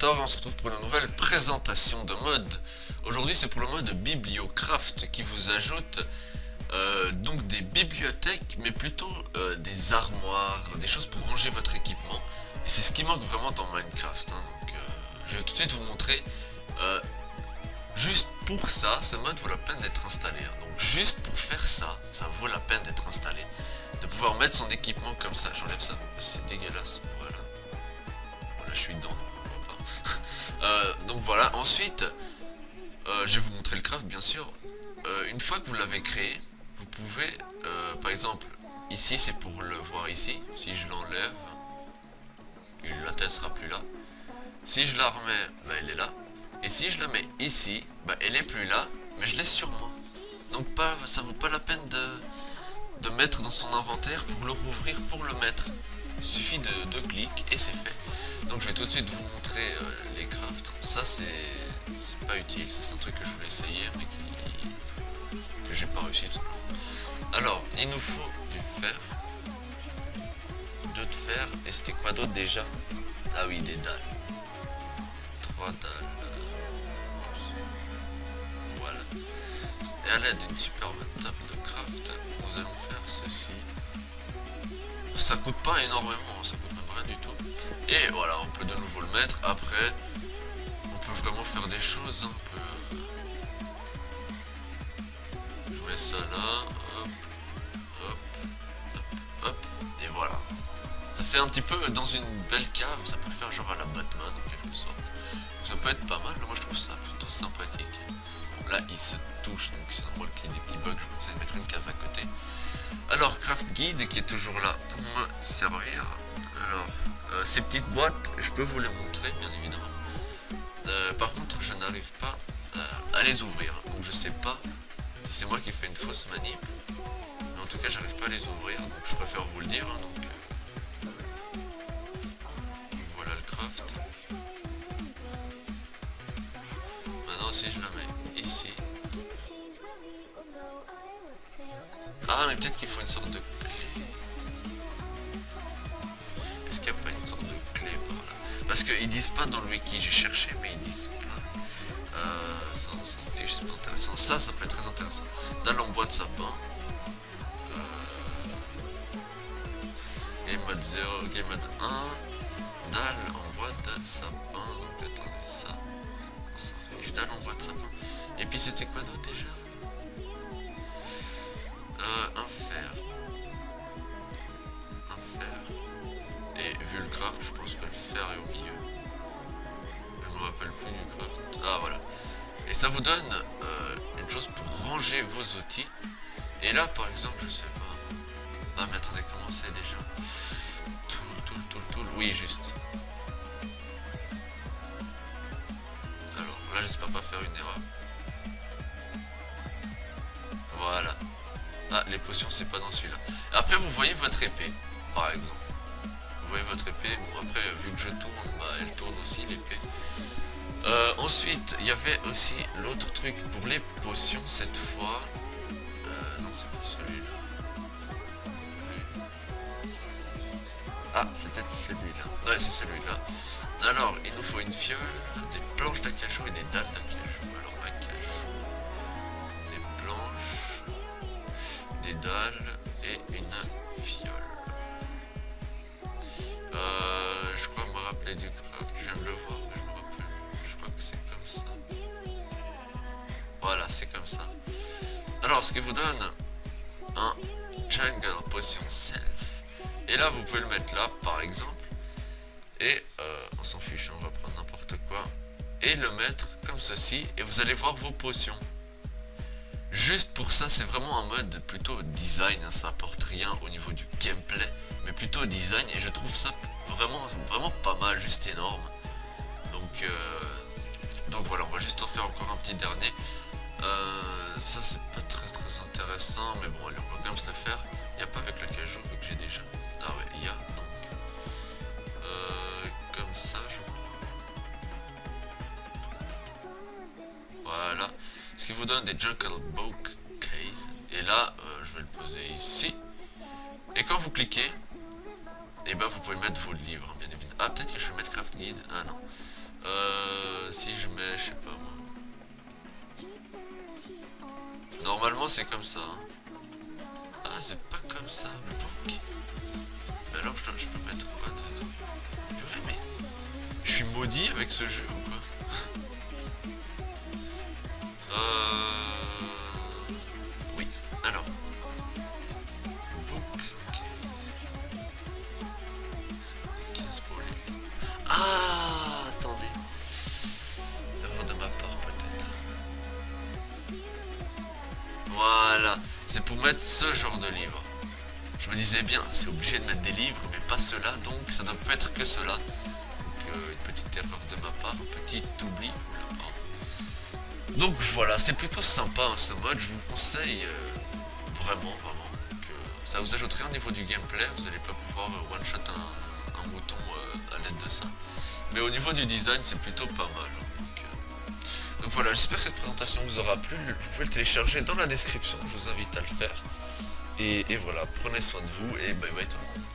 Alligator et on se retrouve pour une nouvelle présentation de mode. Aujourd'hui c'est pour le mode Bibliocraft qui vous ajoute donc des bibliothèques mais plutôt des armoires, des choses pour ranger votre équipement. Et c'est ce qui manque vraiment dans Minecraft. Donc je vais tout de suite vous montrer. Juste pour ça, ce mode vaut la peine d'être installé. Donc juste pour faire ça, ça vaut la peine d'être installé. De pouvoir mettre son équipement comme ça. J'enlève ça, c'est dégueulasse. Voilà. Voilà, je suis dedans. Donc voilà, ensuite, je vais vous montrer le craft bien sûr. Une fois que vous l'avez créé, vous pouvez, par exemple, ici c'est pour le voir ici. Si je l'enlève, la tête sera plus là. Si je la remets, bah, elle est là. Et si je la mets ici, bah, elle est plus là, mais je l'ai sur moi. Donc ça vaut pas la peine de mettre dans son inventaire pour le rouvrir, pour le mettre. Il suffit de deux clics et c'est fait. Donc je vais tout de suite vous montrer les crafts. Ça c'est pas utile, c'est un truc que je voulais essayer mais que j'ai pas réussi tout simplement. Alors il nous faut du fer, de fer, et c'était quoi d'autre déjà? Ah oui, des dalles. 3 dalles. Voilà. Et à l'aide d'une superbe table de craft, nous allons faire ceci. Ça coûte pas énormément, ça coûte même rien du tout. Et voilà, on peut de nouveau le mettre. Après, on peut vraiment faire des choses un peu. Je mets ça là, hop, hop, hop, hop, et voilà. Ça fait un petit peu dans une belle cave, ça peut faire genre à la Batman en quelque sorte. Donc ça peut être pas mal, moi je trouve ça plutôt sympathique. Là il se touche, donc c'est normal qu'il y ait des petits bugs, je vous conseille de mettre une case à côté. Alors Craft Guide qui est toujours là pour me servir. Alors ces petites boîtes, je peux vous les montrer bien évidemment. Par contre je n'arrive pas à les ouvrir, donc je sais pas si c'est moi qui fais une fausse manip. Mais en tout cas j'arrive pas à les ouvrir, donc je préfère vous le dire. Donc voilà le craft. Maintenant si je la mets ici. Ah mais peut-être qu'il faut une sorte de clé. Est-ce qu'il n'y a pas une sorte de clé par là? Parce qu'ils disent pas dans le wiki, j'ai cherché mais ils disent pas. C'est pas intéressant. Ça peut être très intéressant. Dalle en bois de sapin. Game mode 0, game mode 1. Dalle en bois de sapin. Donc attendez ça. On s'en fiche. Dalle en bois de sapin. Et puis c'était quoi d'autre déjà? Un fer. Un fer. Et vu le craft, je pense que le fer est au milieu. Je me rappelle plus du craft. Ah voilà. Et ça vous donne une chose pour ranger vos outils. Et là par exemple, je sais pas. Ah mais attendez, comment c'est déjà? Tool. Oui, juste. Alors là, j'espère pas faire une erreur. Voilà. Ah, les potions, c'est pas dans celui-là. Après, vous voyez votre épée, par exemple. Vous voyez votre épée. Bon, après, vu que je tourne, bah, elle tourne aussi, l'épée. Ensuite, il y avait aussi l'autre truc pour les potions, cette fois. Non, c'est pas celui-là. Ah, c'est peut-être celui-là. Ouais, c'est celui-là. Alors, il nous faut une fiole, des planches d'acajou et des dalles d'acajou. Alors, acajou, des planches, des dalles et une fiole. Je crois me rappeler du craft, je viens de le voir, mais je me rappelle. Je crois que c'est comme ça. Voilà, c'est comme ça. Alors, ce qui vous donne un jungle potion self. Et là, vous pouvez le mettre là, par exemple. Et on s'en fiche, on va prendre n'importe quoi. Et le mettre comme ceci. Et vous allez voir vos potions. Juste pour ça, c'est vraiment un mode plutôt design. Ça apporte rien au niveau du gameplay. Mais plutôt design. Et je trouve ça vraiment pas mal, juste énorme. Donc voilà, on va juste en faire encore un petit dernier. Ça, c'est pas très intéressant. Mais bon, allez, on va quand même se le faire. Il n'y a pas avec le cajou, vu que j'ai déjà. Ah ouais, il y a, donc. Comme ça, je crois. Voilà. Ce qui vous donne des Jungle Book Case. Et là, je vais le poser ici. Et quand vous cliquez, et ben vous pouvez mettre vos livres, bien évidemment. Ah, peut-être que je vais mettre Craft Guide. Ah non. Si je mets, je sais pas moi. Normalement c'est comme ça. Hein. Ah c'est pas comme ça, le bouc. Mais alors je peux mettre quoi dedans? Purée, mais je suis maudit avec ce jeu ou quoi? Oui, alors. Bouc. 15 pour lui. Ah, attendez. Erreur de ma part peut-être. Voilà, c'est pour mettre ce genre de livre. Je me disais bien, c'est obligé de mettre des livres, mais pas ceux-là, donc ça ne peut être que cela. Donc une petite erreur de ma part, un petit oubli. Oula, pardon. Donc voilà, c'est plutôt sympa hein, ce mode, je vous le conseille vraiment. Que ça vous ajouterait au niveau du gameplay, vous n'allez pas pouvoir one-shot un mouton à l'aide de ça. Mais au niveau du design, c'est plutôt pas mal. Donc voilà, j'espère que cette présentation vous aura plu. Vous pouvez le télécharger dans la description, je vous invite à le faire. Et voilà, prenez soin de vous et bye bye tout le monde.